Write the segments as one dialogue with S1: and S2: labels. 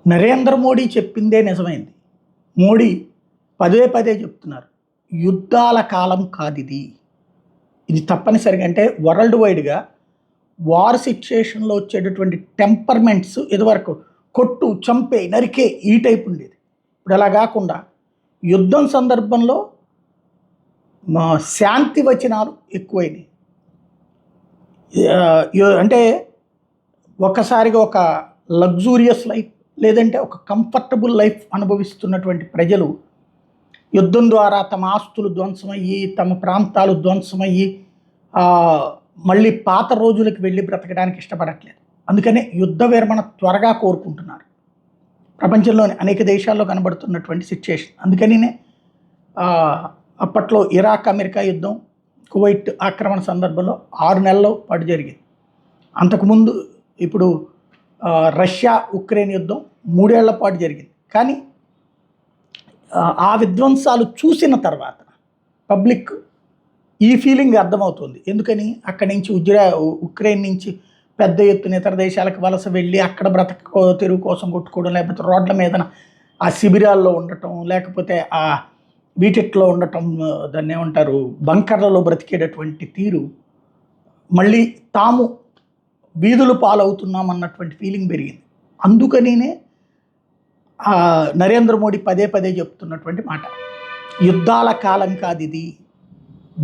S1: నరేంద్ర మోడీ చెప్పిందే నిజమైంది. మోడీ పదే పదే చెప్తున్నారు. యుద్ధాల కాలం కాదిది. ఇది తప్పనిసరిగా అంటే వరల్డ్ వైడ్‌గా వార్ సిట్యుయేషన్‌లో వచ్చేటటువంటి టెంపర్‌మెంట్స్ ఇదివరకు కొట్టు, చంపే, నరికే ఈ టైప్ ఉండేది. ఇప్పుడు అలా గాకుండా యుద్ధం సందర్భంలో శాంతి వచనాలు ఎక్కువైనాయి. అంటే ఒక్కసారిగా ఒక లగ్జూరియస్ లైఫ్ లేదంటే ఒక కంఫర్టబుల్ లైఫ్ అనుభవిస్తున్నటువంటి ప్రజలు యుద్ధం ద్వారా తమ ఆస్తులు ధ్వంసమయ్యి, తమ ప్రాంతాలు ధ్వంసమయ్యి మళ్ళీ పాత రోజులకు వెళ్ళి బ్రతకడానికి ఇష్టపడట్లేదు. అందుకనే యుద్ధ విరమణ త్వరగా కోరుకుంటున్నారు. ప్రపంచంలోని అనేక దేశాల్లో కనబడుతున్నటువంటి సిచ్యుయేషన్. అందుకనినే అప్పట్లో ఇరాక్ అమెరికా యుద్ధం, కువైట్ ఆక్రమణ సందర్భంలో 6 నెలల పాటు జరిగింది. అంతకుముందు ఇప్పుడు రష్యా ఉక్రెయిన్ యుద్ధం 3 ఏళ్ల పాటు జరిగింది. కానీ ఆ విధ్వంసాలు చూసిన తర్వాత పబ్లిక్ ఈ ఫీలింగ్ అర్థమవుతుంది. ఎందుకని అక్కడి నుంచి ఉక్రెయిన్ నుంచి పెద్ద ఎత్తున ఇతర దేశాలకు వలస వెళ్ళి అక్కడ తెరువు కోసం కొట్టుకోవడం, లేకపోతే రోడ్ల మీద ఆ శిబిరాల్లో ఉండటం, లేకపోతే ఆ వీటిట్లో ఉండటం, దాన్ని ఏమంటారు బంకర్లలో బ్రతికేటటువంటి తీరు, మళ్ళీ తాము వీధులు పాలవుతున్నాం అన్నటువంటి ఫీలింగ్ పెరిగింది. అందుకనినే నరేంద్ర మోడీ పదే పదే చెప్తున్నటువంటి మాట, యుద్ధాల కాలం కాదు ఇది,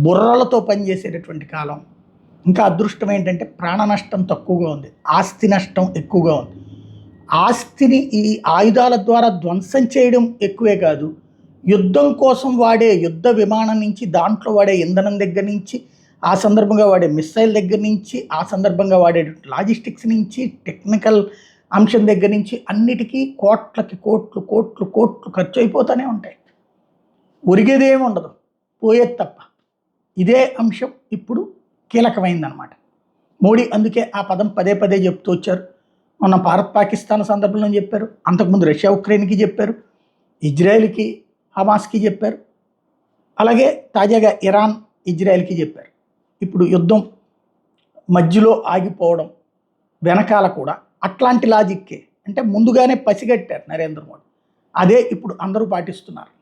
S1: బుర్రలతో పనిచేసేటటువంటి కాలం. ఇంకా అదృష్టం ఏంటంటే ప్రాణ నష్టం తక్కువగా ఉంది, ఆస్తి నష్టం ఎక్కువగా ఉంది. ఆస్తిని ఈ ఆయుధాల ద్వారా ధ్వంసం చేయడం ఎక్కువే కాదు, యుద్ధం కోసం వాడే యుద్ధ విమానం నుంచి, దాంట్లో వాడే ఇంధనం దగ్గర నుంచి, ఆ సందర్భంగా వాడే మిస్సైల్ దగ్గర నుంచి, ఆ సందర్భంగా వాడే లాజిస్టిక్స్ నుంచి, టెక్నికల్ అంశం దగ్గర నుంచి అన్నిటికీ కోట్లకి కోట్లు కోట్లు కోట్లు ఖర్చు అయిపోతూనే ఉంటాయి. ఒరిగేదేమి ఉండదు, పోయేది తప్ప. ఇదే అంశం ఇప్పుడు కీలకమైందనమాట. మోడీ అందుకే ఆ పదం పదే పదే చెప్తూ వచ్చారు. మొన్న భారత్ పాకిస్తాన్ సందర్భంలో చెప్పారు, అంతకుముందు రష్యా ఉక్రెయిన్కి చెప్పారు, ఇజ్రాయెల్కి హమాస్కి చెప్పారు, అలాగే తాజాగా ఇరాన్ ఇజ్రాయెల్కి చెప్పారు. ఇప్పుడు యుద్ధం మధ్యలో ఆగిపోవడం వెనకాల కూడా అట్లాంటి లాజిక్కే, అంటే ముందుగానే పసిగట్టారు నరేంద్ర మోడీ. అదే ఇప్పుడు అందరూ పాటిస్తున్నారు.